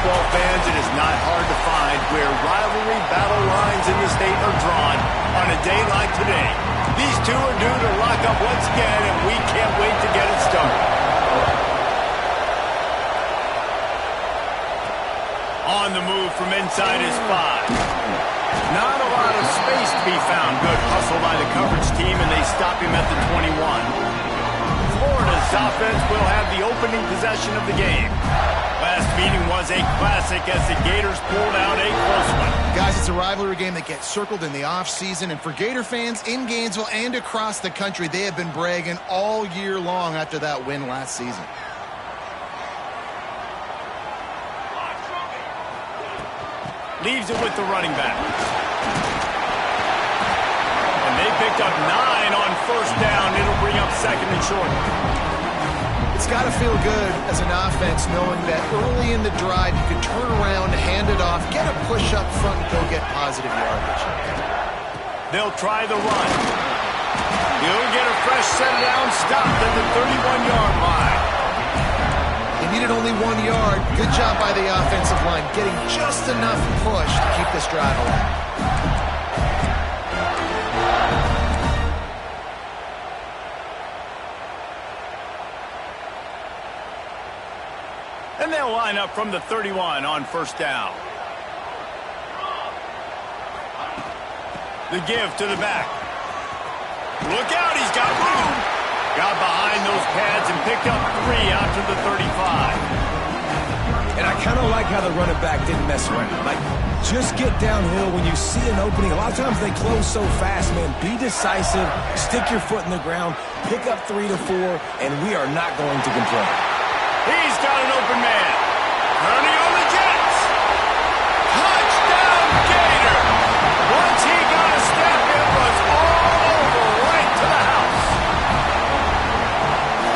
football fans, it is not hard to find where rivalry battle lines in the state are drawn on a day like today. These two are due to lock up once again, and we can't wait to get it started. On the move from inside his 5. Not a lot of space to be found. Good hustle by the coverage team, and they stop him at the 21. Florida's offense will have the opening possession of the game. Last meeting was a classic as the Gators pulled out a close one. Guys, it's a rivalry game that gets circled in the offseason, and for Gator fans in Gainesville and across the country, they have been bragging all year long after that win last season. Leaves it with the running back. And they picked up 9 on first down. It'll bring up second and short. It's got to feel good as an offense knowing that early in the drive you can turn around, hand it off, get a push up front, and go get positive yardage. They'll try the run. He'll get a fresh set down, stopped at the 31-yard line. They needed only 1 yard. Good job by the offensive line, getting just enough push to keep this drive alive. And they'll line up from the 31 on first down. The give to the back. Look out, he's got room. Got behind those pads and picked up 3 out to the 35. And I kind of like how the running back didn't mess around. Like, just get downhill when you see an opening. A lot of times they close so fast, man. Be decisive, stick your foot in the ground, pick up 3 to 4, and we are not going to complain. He's got an open man. Turning on the Jets. Touchdown, Gator. Once he got a step, it was all over right to the house.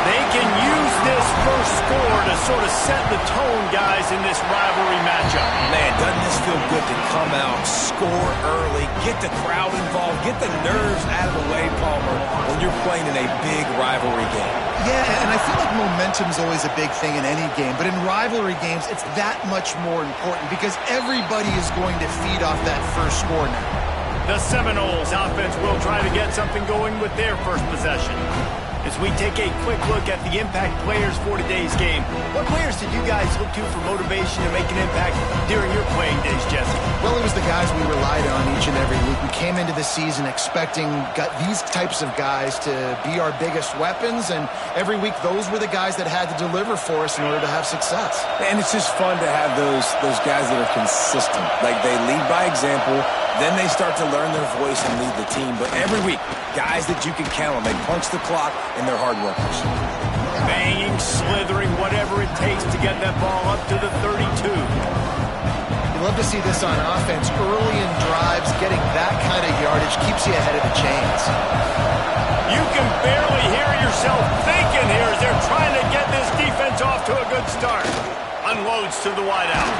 They can use this first score to sort of set the tone, guys, in this rivalry matchup. Man, doesn't this feel good to come out, score early, get the crowd involved, get the nerves out of the way, Palmer, when you're playing in a big rivalry game. Yeah, and I feel like momentum's always a big thing in any game, but in rivalry games, it's that much more important because everybody is going to feed off that first score now. The Seminoles offense will try to get something going with their first possession. As we take a quick look at the impact players for today's game, what players did you guys look to for motivation to make an impact during your playing days, Jesse? Well, it was the guys we relied on each and every week. We came into the season expecting these types of guys to be our biggest weapons, and every week those were the guys that had to deliver for us in order to have success. And it's just fun to have those guys that are consistent. Like, they lead by example, then they start to learn their voice and lead the team. But every week, guys that you can count on, they punch the clock, and they're hard workers. Banging, slithering, whatever it takes to get that ball up to the 32. You love to see this on offense. Early in drives, getting that kind of yardage keeps you ahead of the chains. You can barely hear yourself thinking here as they're trying to get this defense off to a good start. Unloads to the wideout.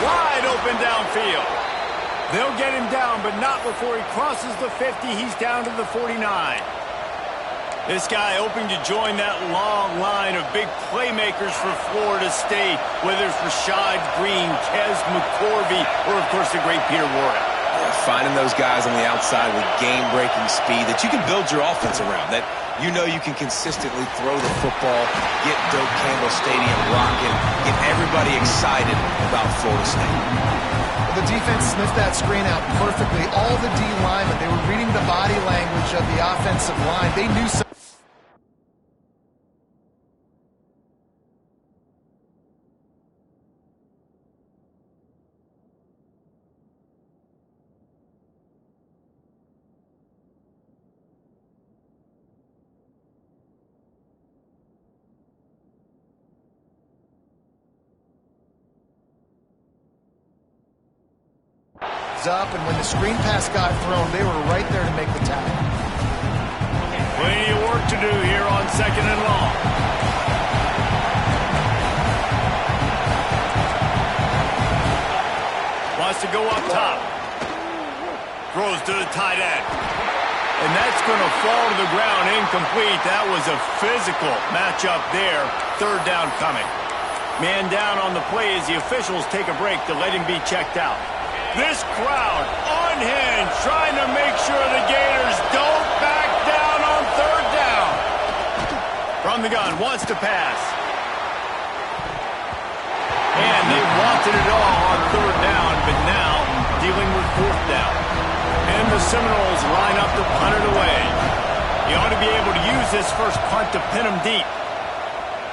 Wide open downfield. They'll get him down, but not before he crosses the 50. He's down to the 49. This guy hoping to join that long line of big playmakers for Florida State, whether it's Rashad Green, Kez McCorvey, or, of course, the great Peter Warrick. Finding those guys on the outside with game-breaking speed that you can build your offense around, that you know you can consistently throw the football, get Doak Campbell Stadium rocking, get everybody excited about Florida State. The defense sniffed that screen out perfectly. All the D linemen, they were reading the body language of the offensive line. They knew something. Up, and when the screen pass got thrown, they were right there to make the tackle. Plenty of work to do here on second and long. Wants to go up top. Throws to the tight end. And that's going to fall to the ground incomplete. That was a physical matchup there. Third down coming. Man down on the play as the officials take a break to let him be checked out. This crowd unhinged, trying to make sure the Gators don't back down on third down. From the gun, wants to pass. And they wanted it all on third down, but now dealing with fourth down. And the Seminoles line up to punt it away. He ought to be able to use this first punt to pin him deep.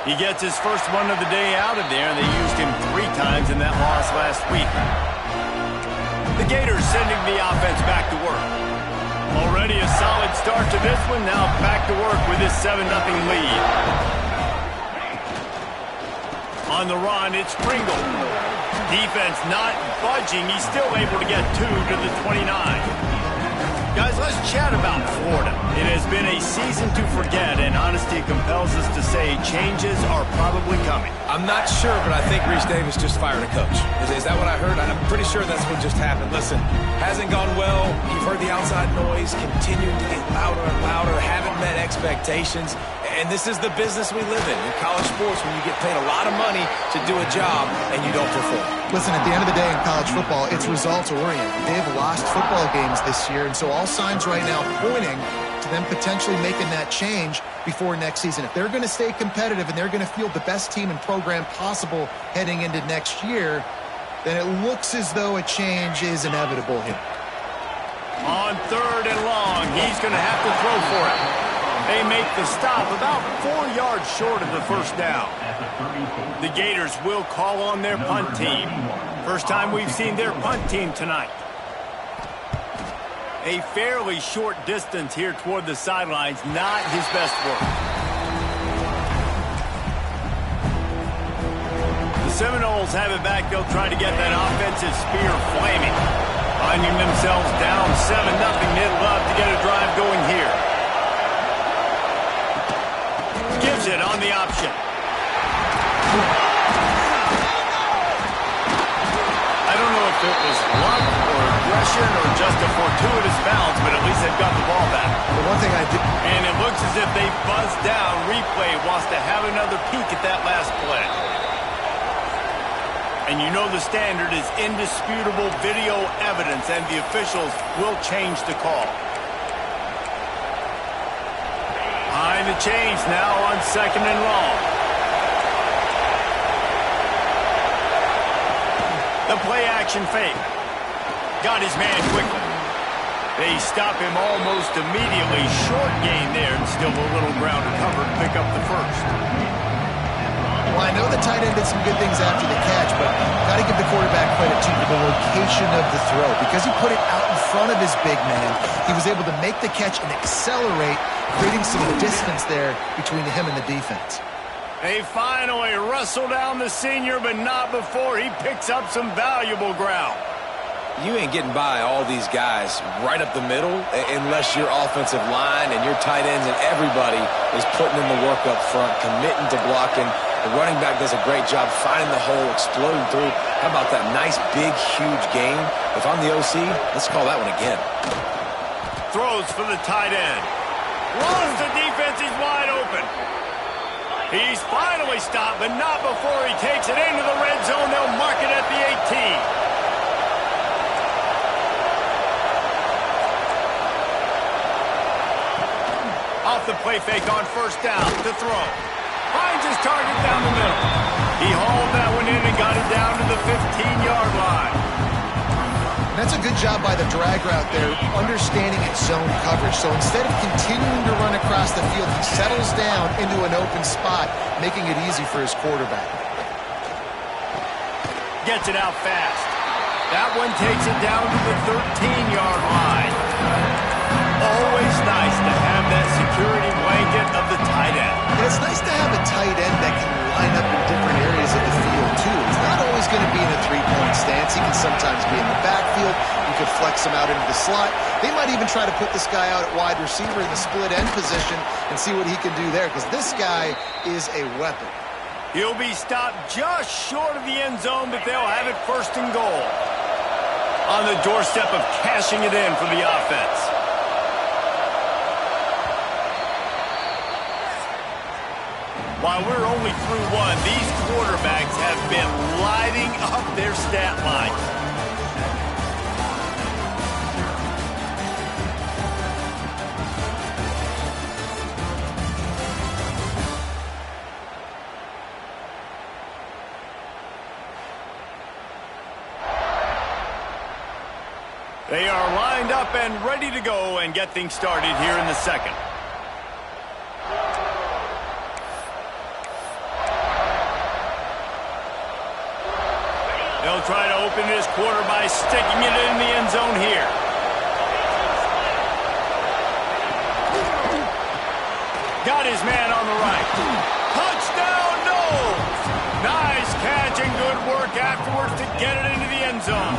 He gets his first one of the day out of there, and they used him 3 times in that loss last week. The Gators sending the offense back to work. Already a solid start to this one, now back to work with this 7-0 lead. On the run, it's Pringle. Defense not budging. He's still able to get 2 to the 29. Guys, let's chat about Florida. It has been a season to forget, and honesty compels us to say changes are probably coming. I'm not sure, but I think Reese Davis just fired a coach. Is that what I heard? I'm pretty sure that's what just happened. Listen, hasn't gone well. You've heard the outside noise continuing to get louder and louder, haven't met expectations. And this is the business we live in college sports, when you get paid a lot of money to do a job and you don't perform. Listen, at the end of the day in college football, it's results-oriented. They've lost football games this year, and so all signs right now pointing to them potentially making that change before next season. If they're going to stay competitive and they're going to field the best team and program possible heading into next year, then it looks as though a change is inevitable here. On third and long, he's going to have to throw for it. They make the stop about 4 yards short of the first down. The Gators will call on their punt team. First time we've seen their punt team tonight. A fairly short distance here toward the sidelines, not his best work. The Seminoles have it back. They'll try to get that offensive spear flaming. Finding themselves down 7-0, they'd love to get a drive going here. Gives it on the option. I don't know if it was luck or aggression or just a fortuitous bounce, but at least they've got the ball back. The one thing I did... And it looks as if they buzzed down. Replay wants to have another peek at that last play. And you know the standard is indisputable video evidence, and the officials will change the call. Behind the chains now on second and long. The play action fake. Got his man quickly. They stop him almost immediately. Short gain there, and still a little ground to cover to pick up the first. Well, I know the tight end did some good things after the catch, but got to give the quarterback credit, too, for the location of the throw. Because he put it out in front of his big man, he was able to make the catch and accelerate, creating some distance there between him and the defense. They finally wrestle down the senior, but not before he picks up some valuable ground. You ain't getting by all these guys right up the middle unless your offensive line and your tight ends and everybody is putting in the work up front, committing to blocking. The running back does a great job finding the hole, exploding through. How about that nice, big, huge gain? If I'm the OC, let's call that one again. Throws for the tight end. Once the defense is wide open. He's finally stopped, but not before he takes it into the red zone. They'll mark it at the 18. Off the play fake on first down to throw. Finds his target down the middle. He hauled that one in and got it down to the 15-yard line. And that's a good job by the drag route there, understanding its zone coverage. So instead of continuing to run across the field, he settles down into an open spot, making it easy for his quarterback. Gets it out fast. That one takes it down to the 13-yard line. Always nice to have that security blanket of the tight end. And it's nice to have a tight end that can line up in different areas of the field, too. He's not always going to be in a three-point stance. He can sometimes be in the backfield. You could flex him out into the slot. They might even try to put this guy out at wide receiver in the split end position and see what he can do there, because this guy is a weapon. He'll be stopped just short of the end zone, but they'll have it first and goal. On the doorstep of cashing it in for the offense. While we're only through one, these quarterbacks been lighting up their stat line. They are lined up and ready to go and get things started here in the second. They'll try to open this quarter by sticking it in the end zone here. Got his man on the right. Touchdown, no! Nice catch and good work afterwards to get it into the end zone.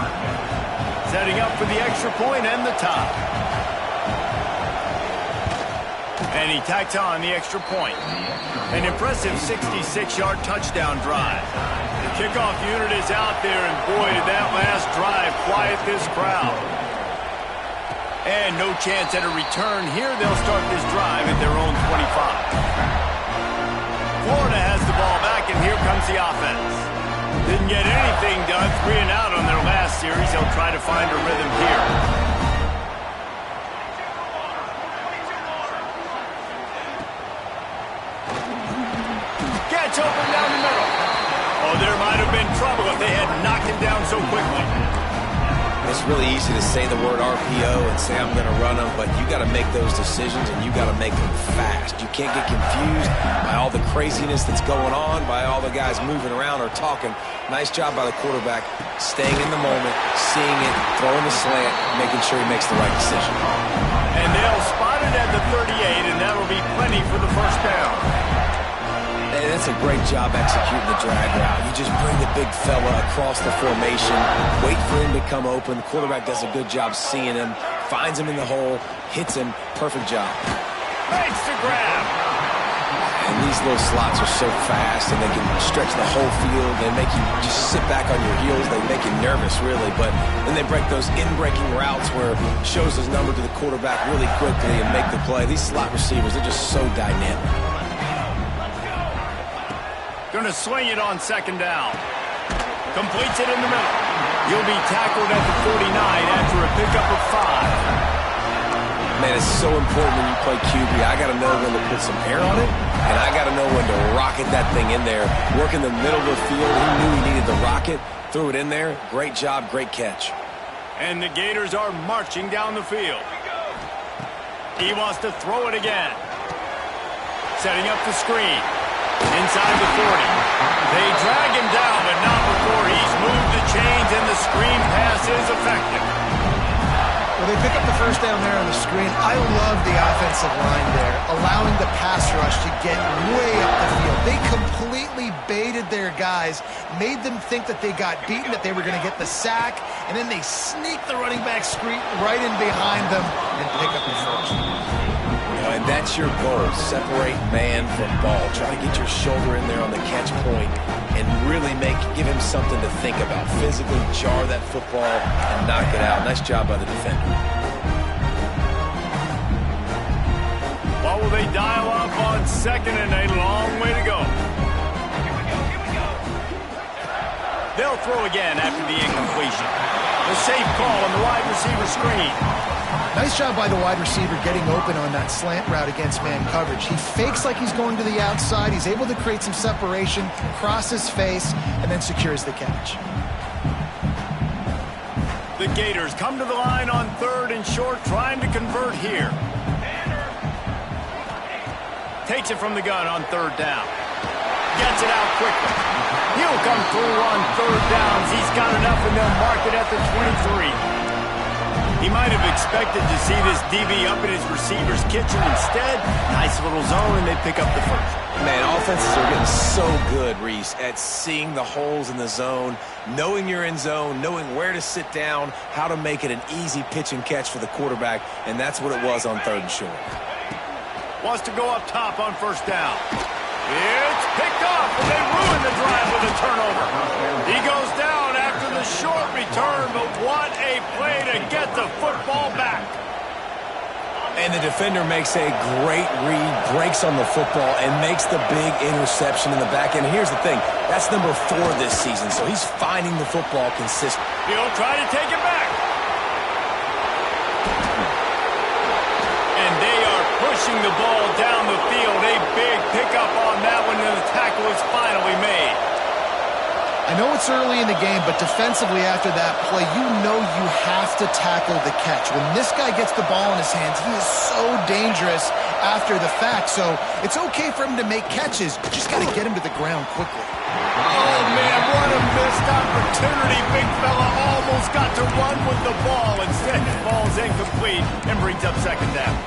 Setting up for the extra point and the tie. And he tacks on the extra point. An impressive 66-yard touchdown drive. The kickoff unit is out there, and boy, did that last drive quiet this crowd. And no chance at a return here. They'll start this drive at their own 25. Florida has the ball back, and here comes the offense. Didn't get anything done, 3 and out on their last series. They'll try to find a rhythm here. Gets open down the middle. Oh, there might have been trouble if they had knocked him down so quickly. It's really easy to say the word RPO and say I'm going to run them, but you got to make those decisions and you got to make them fast. You can't get confused by all the craziness that's going on, by all the guys moving around or talking. Nice job by the quarterback, staying in the moment, seeing it, throwing the slant, making sure he makes the right decision. And they'll spot it at the 38, and that'll be plenty for the first down. And that's a great job executing the drag route. You just bring the big fella across the formation, wait for him to come open. The quarterback does a good job seeing him, finds him in the hole, hits him. Perfect job. Makes the grab. And these little slots are so fast, and they can stretch the whole field. They make you just sit back on your heels. They make you nervous, really. But then they break those in-breaking routes where it shows his number to the quarterback really quickly and make the play. These slot receivers, they're just so dynamic. Going to swing it on second down. Completes it in the middle. He'll be tackled at the 49 after a pickup of 5. Man, it's so important when you play QB. I got to know when to put some air on it, and I got to know when to rocket that thing in there. Work in the middle of the field. He knew he needed the rocket. Threw it in there. Great job, great catch. And the Gators are marching down the field. He wants to throw it again. Setting up the screen. Inside the 40. They drag him down, but not before he's moved the chains, and the screen pass is effective. Well, they pick up the first down there on the screen. I love the offensive line there, allowing the pass rush to get way up the field. They completely baited their guys, made them think that they got beaten, that they were going to get the sack, and then they sneak the running back screen right in behind them and pick up the first. And that's your goal. Separate man from ball. Try to get your shoulder in there on the catch point and really give him something to think about. Physically jar that football and knock it out. Nice job by the defender. What will they dial up on second, and a long way to go. They'll throw again after the incompletion. The safe call on the wide receiver screen. Nice job by the wide receiver getting open on that slant route against man coverage. He fakes like he's going to the outside. He's able to create some separation, cross his face, and then secures the catch. The Gators come to the line on 3rd and short, trying to convert here. Takes it from the gun on 3rd down. Gets it out quickly. He'll come through on 3rd downs. He's got enough, and they'll mark it at the 23. He might have expected to see this DB up in his receiver's kitchen. Instead, nice little zone, and they pick up the first. Man, offenses are getting so good, Reese, at seeing the holes in the zone, knowing you're in zone, knowing where to sit down, how to make it an easy pitch and catch for the quarterback, and that's what it was on 3rd and short. Wants to go up top on 1st down. It's picked off, and they ruin the drive with a turnover. He goes down after the short return, but what a play to get the football back. And the defender makes a great read, breaks on the football, and makes the big interception in the back end. Here's the thing. That's number 4 this season, so he's finding the football consistently. He'll try to take it back. And they are pushing the ball down the field. A big pickup on that one, and the tackle is finally made. I know it's early in the game, but defensively after that play, you know you have to tackle the catch. When this guy gets the ball in his hands, he is so dangerous after the fact. So it's okay for him to make catches. You just got to get him to the ground quickly. Oh, man, what a missed opportunity. Big fella almost got to run with the ball. Instead, it falls incomplete and brings up second down.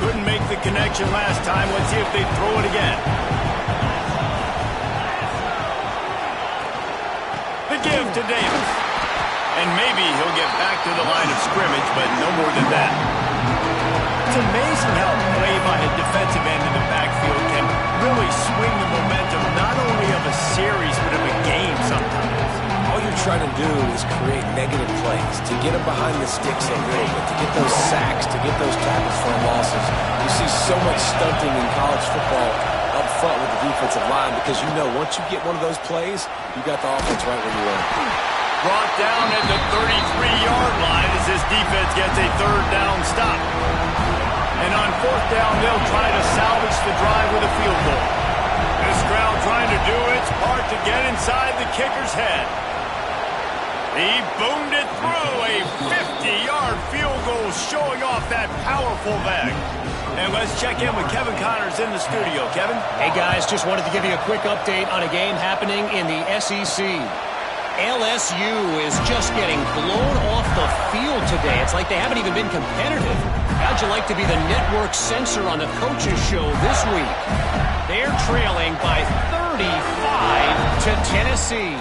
Couldn't make the connection last time. Let's see if they throw it again. The give to Davis. And maybe he'll get back to the line of scrimmage, but no more than that. It's amazing how play by a defensive end in the backfield can really swing the momentum not only of a series, but of a game sometimes. All you're trying to do is create negative plays, to get them behind the sticks a little bit, to get those sacks, to get those tackles for losses. You see so much stunting in college football up front with the defensive line because you know once you get one of those plays, you got the offense right where you want it. Brought down at the 33-yard line as this defense gets a third down stop. And on fourth down, they'll try to salvage the drive with a field goal. This crowd trying to do its part to get inside the kicker's head. He boomed it through a 50-yard field goal, showing off that powerful leg. And let's check in with Kevin Connors in the studio. Kevin? Hey, guys, just wanted to give you a quick update on a game happening in the SEC. LSU is just getting blown off the field today. It's like they haven't even been competitive. How'd you like to be the network censor on the coaches show this week? They're trailing by 35 to Tennessee.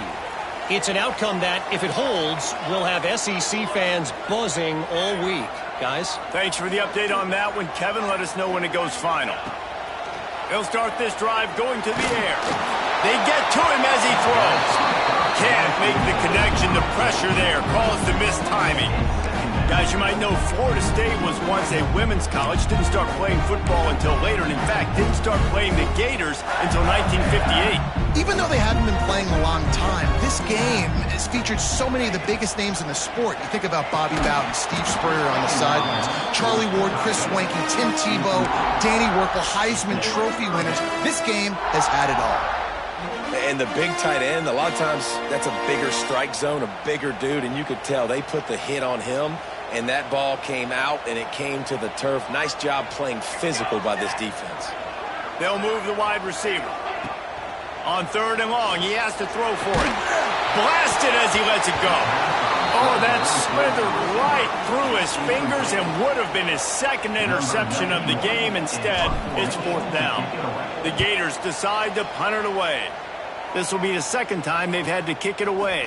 It's an outcome that, if it holds, will have SEC fans buzzing all week. Guys? Thanks for the update on that one, Kevin. Let us know when it goes final. They'll start this drive going to the air. They get to him as he throws. Can't make the connection. The pressure there caused the missed timing. Guys, you might know Florida State was once a women's college. Didn't start playing football until later. And in fact, didn't start playing the Gators until 1958. Even though they haven't been playing a long time, this game has featured so many of the biggest names in the sport. You think about Bobby Bowden, Steve Spurrier on the sidelines, Charlie Ward, Chris Swanky, Tim Tebow, Danny Werkle, Heisman Trophy winners. This game has had it all. And the big tight end, a lot of times that's a bigger strike zone, a bigger dude, and you could tell they put the hit on him, and that ball came out, and it came to the turf. Nice job playing physical by this defense. They'll move the wide receiver. On third and long, he has to throw for it. Blasted as he lets it go. Oh, that slithered right through his fingers and would have been his second interception of the game. Instead, it's fourth down. The Gators decide to punt it away. This will be the second time they've had to kick it away.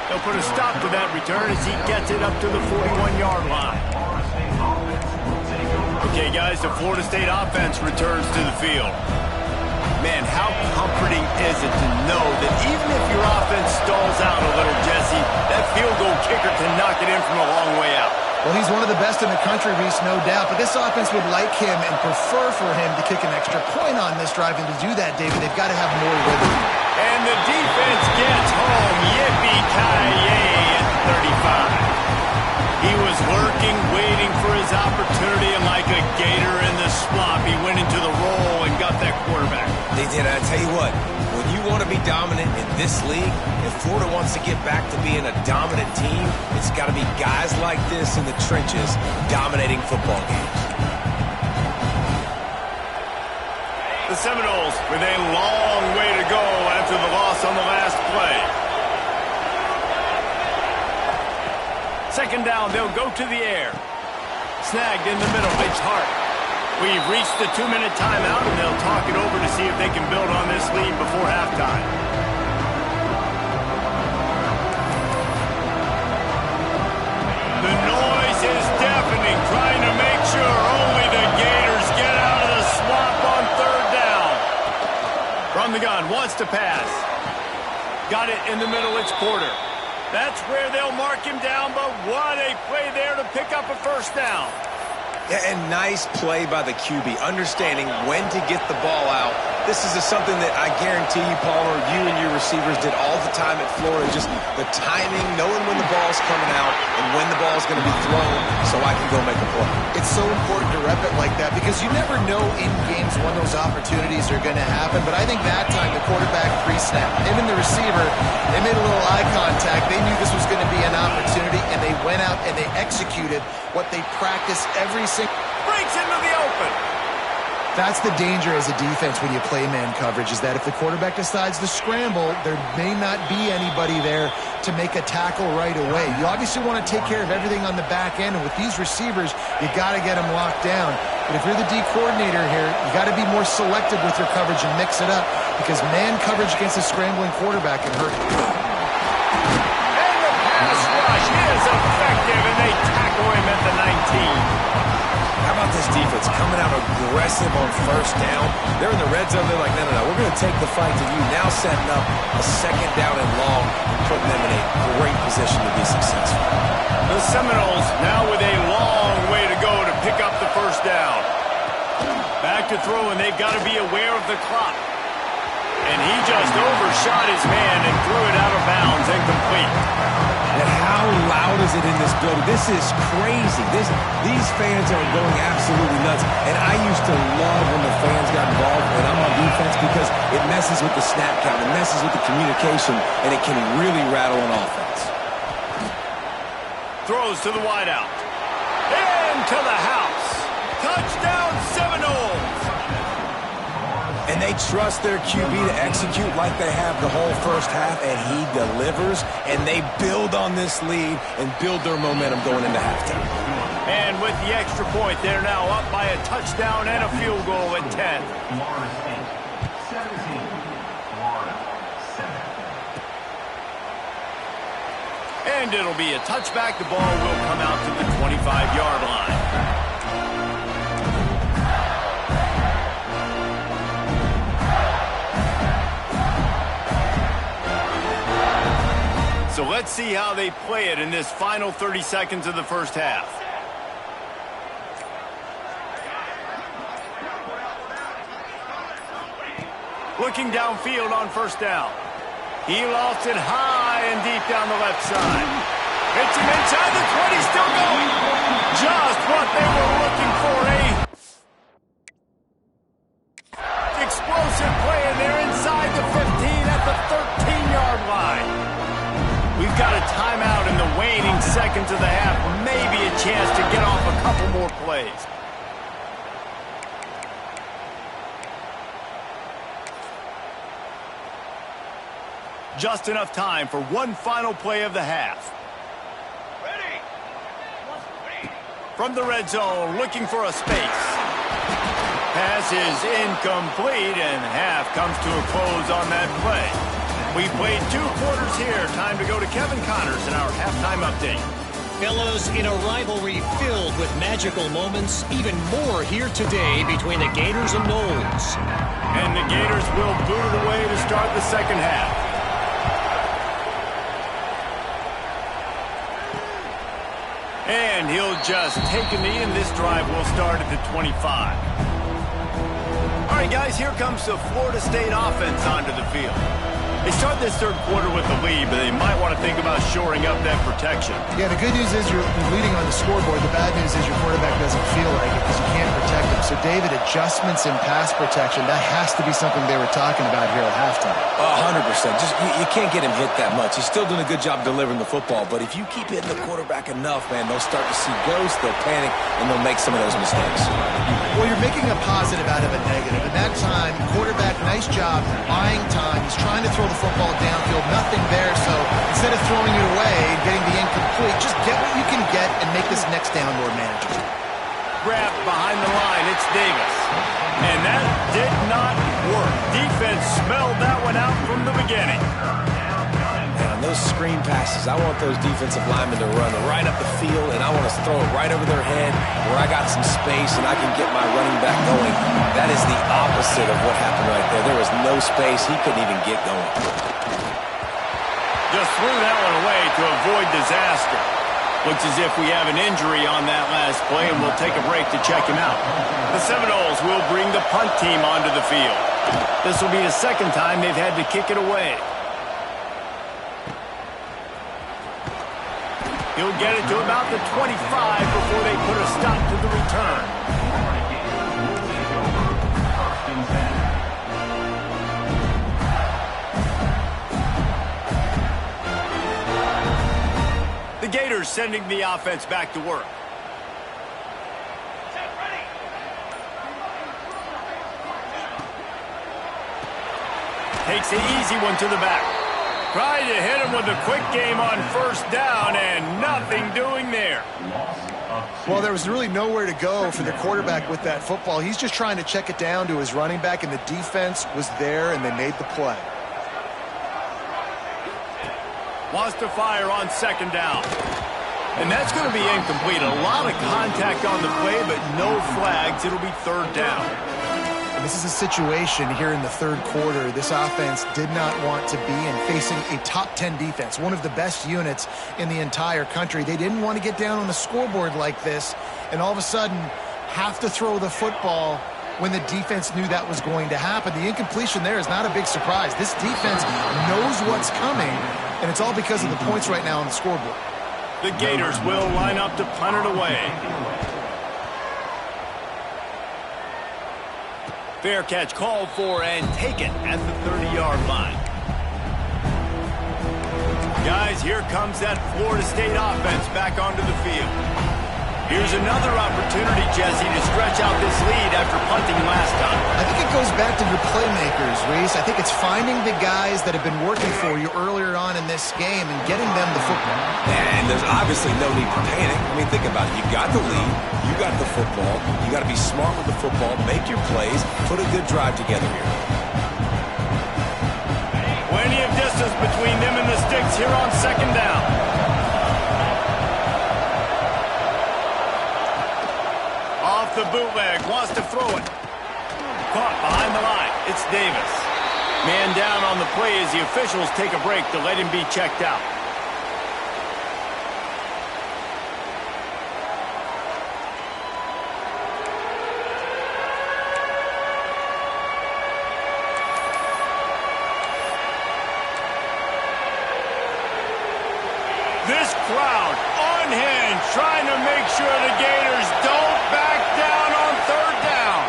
They'll put a stop to that return as he gets it up to the 41-yard line. Okay, guys, the Florida State offense returns to the field. Man, how comforting is it to know that even if your offense stalls out a little, Jesse, that field goal kicker can knock it in from a long way out. Well, he's one of the best in the country, Reese, no doubt. But this offense would like him and prefer for him to kick an extra point on this drive. And to do that, David, they've got to have more rhythm. And the defense gets home. Yippee-ki-yay at 35. He was lurking, waiting for his opportunity, and like a gator in the slop, he went into the roll and got that quarterback. They did. I tell you what, when you want to be dominant in this league, if Florida wants to get back to being a dominant team, it's got to be guys like this in the trenches dominating football games. The Seminoles with a long way to go after the loss on the last play. Second down, they'll go to the air. Snagged in the middle, it's Hart. We've reached the 2-minute timeout, and they'll talk it over to see if they can build on this lead before halftime. The noise is deafening, trying to make sure only the Gators get out of the swamp on third down. From the gun, wants to pass. Got it in the middle, it's Porter. That's where they'll mark him down, but what a play there to pick up a first down. Yeah, and nice play by the QB, understanding when to get the ball out. This is something that I guarantee you, Palmer, you and your receivers did all the time at Florida, just the timing, knowing when the ball's coming out and when the ball's going to be thrown so I can go make a play. It's so important to rep it like that because you never know in games when those opportunities are going to happen. But I think that time the quarterback pre-snap, him and the receiver, they made a little eye contact. They knew this was going to be an opportunity, and they went out and they executed what they practice every single. Breaks into the open. That's the danger as a defense when you play man coverage, is that if the quarterback decides to scramble, there may not be anybody there to make a tackle right away. You obviously want to take care of everything on the back end, and with these receivers, you got to get them locked down. But if you're the D coordinator here, you got to be more selective with your coverage and mix it up, because man coverage against a scrambling quarterback can hurt. And the pass rush is effective, and they tackle him at the 19. How about this defense coming out aggressive on first down? They're in the red zone. They're like, no, we're going to take the fight to you. Now setting up a second down and long, putting them in a great position to be successful. The Seminoles now with a long way to go to pick up the first down. Back to throw, and they've got to be aware of the clock. And he just overshot his man and threw it out of bounds, incomplete. And how loud is it in this building? This is crazy. These fans are going absolutely nuts. And I used to love when the fans got involved when I'm on defense because it messes with the snap count. It messes with the communication, and it can really rattle an offense. Throws to the wideout. Into the house. Touchdown, Seminoles. And they trust their QB to execute like they have the whole first half, and he delivers, and they build on this lead and build their momentum going into halftime. And with the extra point, they're now up by a touchdown and a field goal at 10. And it'll be a touchback. The ball will come out to the 25-yard line. So let's see how they play it in this final 30 seconds of the first half. Looking downfield on first down. He lost it high and deep down the left side. Hits him inside the 20, still going. Just what they were looking for, explosive play, and they're inside the 15 at the 13-yard line. We've got a timeout in the waning seconds of the half. Maybe a chance to get off a couple more plays. Just enough time for one final play of the half. Ready. From the red zone, looking for a space. Pass is incomplete, and half comes to a close on that play. We played 2 quarters here. Time to go to Kevin Connors in our halftime update. Fellows, in a rivalry filled with magical moments, even more here today between the Gators and Noles. And the Gators will boot it away to start the second half. And he'll just take a knee, and this drive will start at the 25. All right, guys, here comes the Florida State offense onto the field. They start this third quarter with the lead, but they might want to think about shoring up that protection. Yeah, the good news is you're leading on the scoreboard. The bad news is your quarterback doesn't feel like it because you can't protect him. So, David, adjustments in pass protection, that has to be something they were talking about here at halftime. 100%. Just you can't get him hit that much. He's still doing a good job delivering the football, but if you keep hitting the quarterback enough, man, they'll start to see ghosts, they'll panic, and they'll make some of those mistakes. Well, you're making a positive out of a negative. And that time, quarterback, nice job, buying time. He's trying to throw the football downfield, nothing there. So instead of throwing it away and getting the incomplete, just get what you can get and make this next down more manageable. Grab behind the line, it's Davis. And that did not work. Defense smelled that one out from the beginning. Man, those screen passes, I want those defensive linemen to run right up the field, and I want to throw it right over their head where I got some space and I can get my running back going. That is the opposite of what happened right there. There was no space. He couldn't even get going. Just threw that one away to avoid disaster. Looks as if we have an injury on that last play, and we'll take a break to check him out. The Seminoles will bring the punt team onto the field. This will be the second time they've had to kick it away. He'll get it to about the 25 before they put a stop to the return. The Gators sending the offense back to work. Takes the easy one to the back. Tried to hit him with a quick game on first down, and nothing doing there. Well, there was really nowhere to go for the quarterback with that football. He's just trying to check it down to his running back, and the defense was there, and they made the play. Wants to fire on second down. And that's going to be incomplete. A lot of contact on the play, but no flags. It'll be third down. And this is a situation here in the third quarter. This offense did not want to be in facing a top 10 defense, one of the best units in the entire country. They didn't want to get down on the scoreboard like this and all of a sudden have to throw the football when the defense knew that was going to happen. The incompletion there is not a big surprise. This defense knows what's coming, and it's all because of the points right now on the scoreboard. The Gators will line up to punt it away. Fair catch called for and taken at the 30-yard line. Guys, here comes that Florida State offense back onto the field. Here's another opportunity, Jesse, to stretch out this lead after punting last time. I think it goes back to your playmakers, Reese. I think it's finding the guys that have been working for you earlier on in this game and getting them the football. And there's obviously no need for panic. I mean, think about it. You got the lead. You got the football. You got to be smart with the football. Make your plays. Put a good drive together here. Plenty of distance between them and the sticks here on second down. Off the bootleg, wants to throw it. Caught behind the line. It's Davis. Man down on the play as the officials take a break to let him be checked out. This crowd unhinged, trying to make sure the Gators don't back down on third down.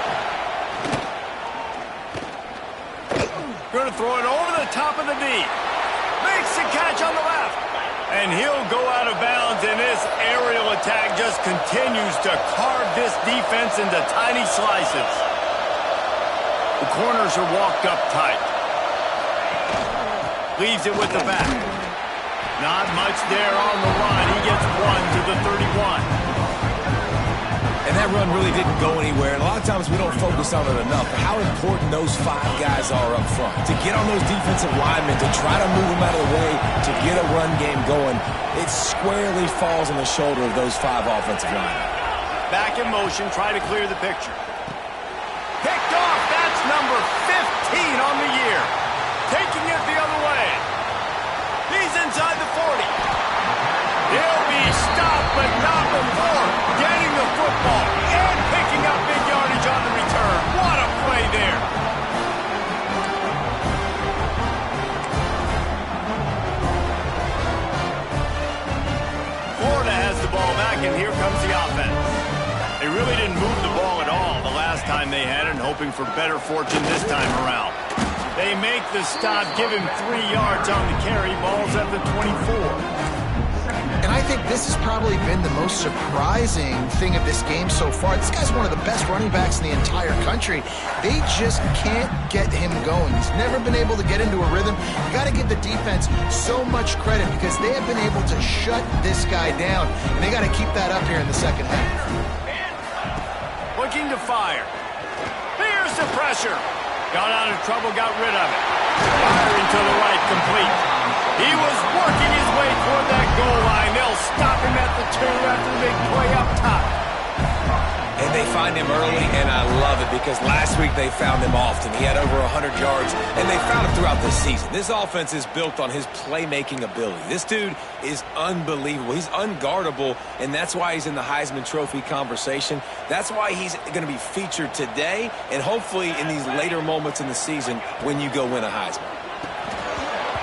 Going to throw it over the top of the knee. Makes the catch on the left. And he'll go out of bounds, and this aerial attack just continues to carve this defense into tiny slices. The corners are walked up tight. Leaves it with the back. Not much there on the run. He gets one to the 31. And that run really didn't go anywhere. And a lot of times we don't focus on it enough. But how important those five guys are up front. To get on those defensive linemen, to try to move them out of the way, to get a run game going, it squarely falls on the shoulder of those five offensive linemen. Back in motion, try to clear the picture. Picked off. That's number 15 on the year. Taking it the other way. He's inside the 40. He'll be stopped, but not before getting the football and picking up big yardage on the return. What a play there. Florida has the ball back, and here comes the offense. They really didn't move the ball at all the last time they had it, hoping for better fortune this time around. They make the stop, give him 3 yards on the carry. Ball's at the 24. And I think this has probably been the most surprising thing of this game so far. This guy's one of the best running backs in the entire country. They just can't get him going. He's never been able to get into a rhythm. You got to give the defense so much credit because they have been able to shut this guy down, and they got to keep that up here in the second half. Looking to fire. Here's the pressure. Got out of trouble, got rid of it. Firing to the right, complete. He was working his way toward that goal line. They'll stop him at the 2 after the big play up top. And they find him early, and I love it because last week they found him often. He had over 100 yards, and they found him throughout this season. This offense is built on his playmaking ability. This dude is unbelievable. He's unguardable, and that's why he's in the Heisman Trophy conversation. That's why he's going to be featured today and hopefully in these later moments in the season when you go win a Heisman.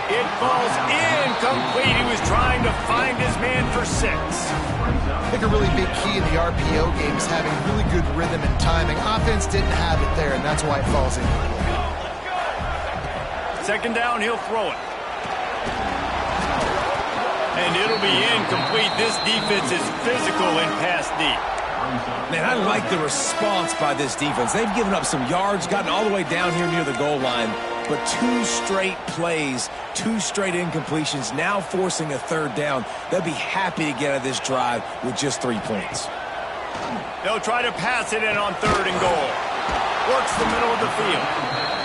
It falls incomplete. He was trying to find his man for 6. I think a really big key in the RPO game is having really good rhythm and timing. Offense didn't have it there, and that's why it falls in. Second down, he'll throw it. And it'll be incomplete. This defense is physical and pass deep. Man, I like the response by this defense. They've given up some yards, gotten all the way down here near the goal line, but 2 straight plays, 2 straight incompletions, now forcing a third down. They'll be happy to get out of this drive with just 3 points. They'll try to pass it in on 3rd and goal. Works the middle of the field.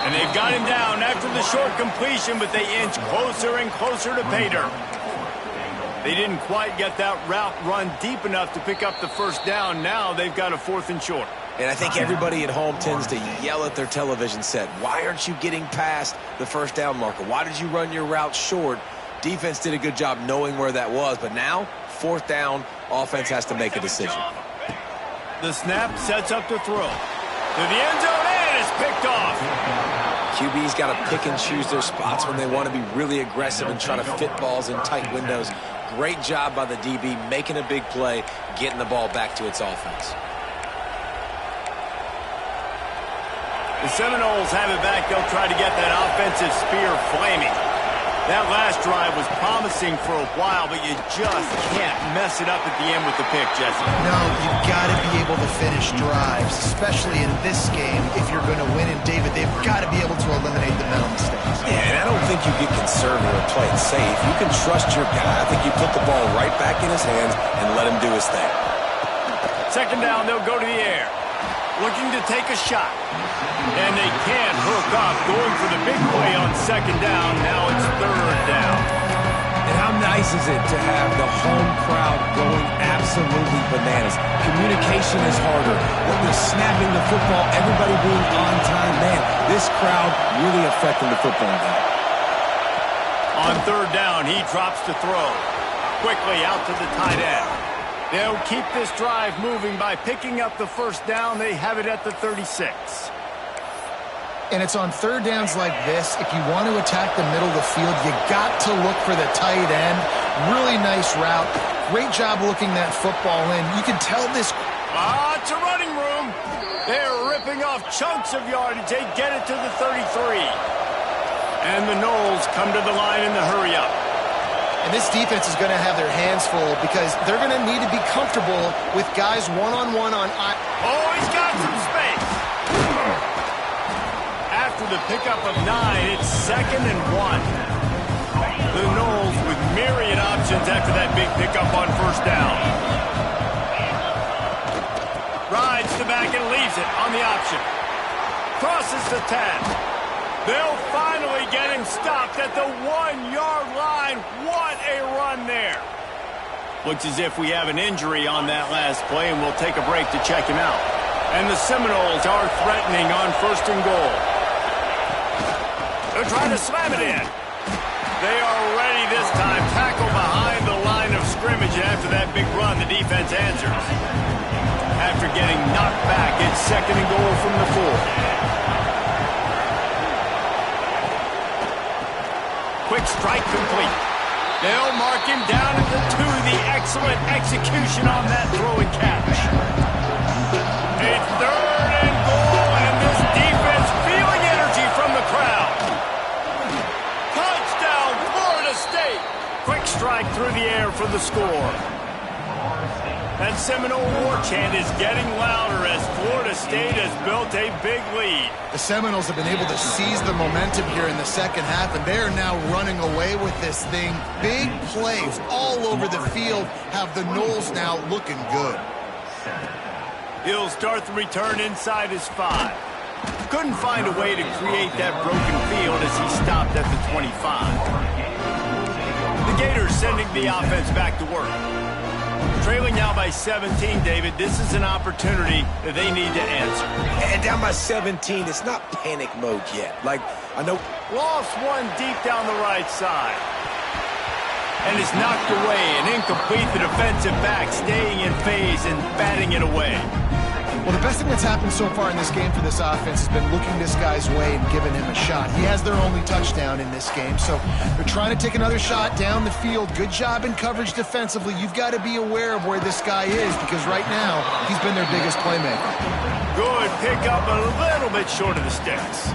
And they've got him down after the short completion, but they inch closer and closer to pay dirt. They didn't quite get that route run deep enough to pick up the first down. Now they've got a 4th and short. And I think everybody at home tends to yell at their television set. Why aren't you getting past the first down marker? Why did you run your route short? Defense did a good job knowing where that was. But now, 4th down, offense has to make a decision. The snap sets up to throw. To the end zone, and it's picked off. QB's got to pick and choose their spots when they want to be really aggressive and try to fit balls in tight windows. Great job by the DB making a big play, getting the ball back to its offense. The Seminoles have it back. They'll try to get that offensive spear flaming. That last drive was promising for a while, but you just can't mess it up at the end with the pick, Jesse. No, you've got to be able to finish drives, especially in this game. If you're going to win, and David, they've got to be able to eliminate the mental mistakes. Yeah, and I don't think you get conservative or play it safe. You can trust your guy. I think you put the ball right back in his hands and let him do his thing. Second down, they'll go to the air. Looking to take a shot. And they can't hook up. Going for the big play on second down. Now it's 3rd down. And how nice is it to have the home crowd going absolutely bananas? Communication is harder. When they're snapping the football, everybody being on time. Man, this crowd really affecting the football game. On 3rd down, he drops to throw. Quickly out to the tight end. They'll keep this drive moving by picking up the first down. They have it at the 36. And it's on 3rd downs like this. If you want to attack the middle of the field, you got to look for the tight end. Really nice route. Great job looking that football in. You can tell this. It's a running room. They're ripping off chunks of yardage. They get it to the 33. And the Noles come to the line in the hurry up. And this defense is going to have their hands full because they're going to need to be comfortable with guys one-on-one on. Oh, he's got some space. After the pickup of 9, it's 2nd and 1. The Noles with myriad options after that big pickup on first down. Rides to back and leaves it on the option. Crosses the 10. They'll finally get him stopped at the 1-yard line. What a run there. Looks as if we have an injury on that last play, and we'll take a break to check him out. And the Seminoles are threatening on 1st and goal. They're trying to slam it in. They are ready this time. Tackle behind the line of scrimmage, and after that big run, the defense answers. After getting knocked back, it's 2nd and goal from the 4. Quick strike complete. They'll mark him down at the 2. The excellent execution on that throw and catch. It's 3rd and goal, and this defense feeling energy from the crowd. Touchdown, Florida State. Quick strike through the air for the score. That Seminole war chant is getting louder as Florida State has built a big lead. The Seminoles have been able to seize the momentum here in the second half, and they are now running away with this thing. Big plays all over the field have the Noles now looking good. He'll start the return inside his 5. Couldn't find a way to create that broken field as he stopped at the 25. The Gators sending the offense back to work. Trailing now by 17, David. This is an opportunity that they need to answer. And down by 17, it's not panic mode yet. Like, I know... Lost one deep down the right side. And it's knocked away and incomplete. The defensive back staying in phase and batting it away. Well, the best thing that's happened so far in this game for this offense has been looking this guy's way and giving him a shot. He has their only touchdown in this game, so they're trying to take another shot down the field. Good job in coverage defensively. You've got to be aware of where this guy is because right now he's been their biggest playmaker. Good pickup, a little bit short of the sticks.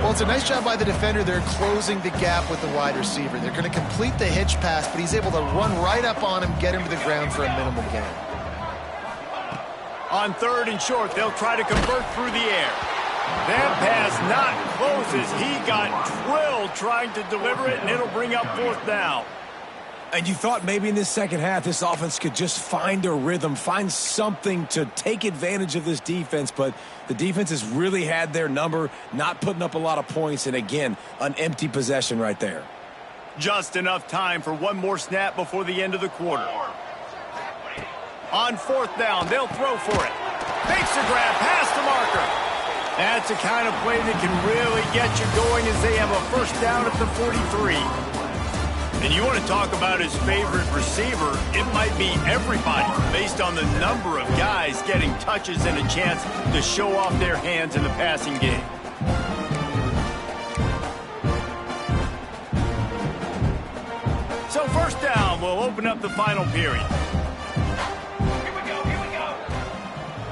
Well, it's a nice job by the defender. They're closing the gap with the wide receiver. They're going to complete the hitch pass, but he's able to run right up on him, get him to the ground for a minimal gain. On 3rd and short, they'll try to convert through the air. That pass not closes. He got drilled trying to deliver it, and it'll bring up 4th down. And you thought maybe in this second half this offense could just find a rhythm, find something to take advantage of this defense, but the defense has really had their number, not putting up a lot of points, and again, an empty possession right there. Just enough time for one more snap before the end of the quarter. On 4th down, they'll throw for it. Makes the grab, past the marker. That's the kind of play that can really get you going as they have a 1st down at the 43. And you want to talk about his favorite receiver, it might be everybody based on the number of guys getting touches and a chance to show off their hands in the passing game. So 1st down will open up the final period.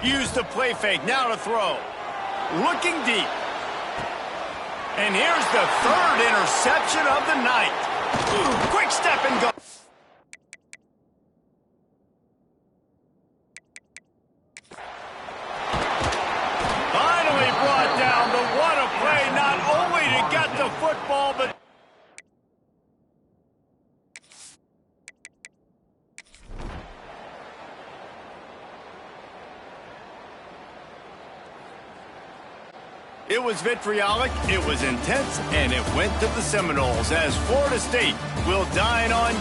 Use the play fake, now to throw. Looking deep. And here's the 3rd interception of the night. Ooh, quick step and go. Finally brought down. The what a play, not only to get the football, but... It was vitriolic, it was intense, and it went to the Seminoles as Florida State will dine on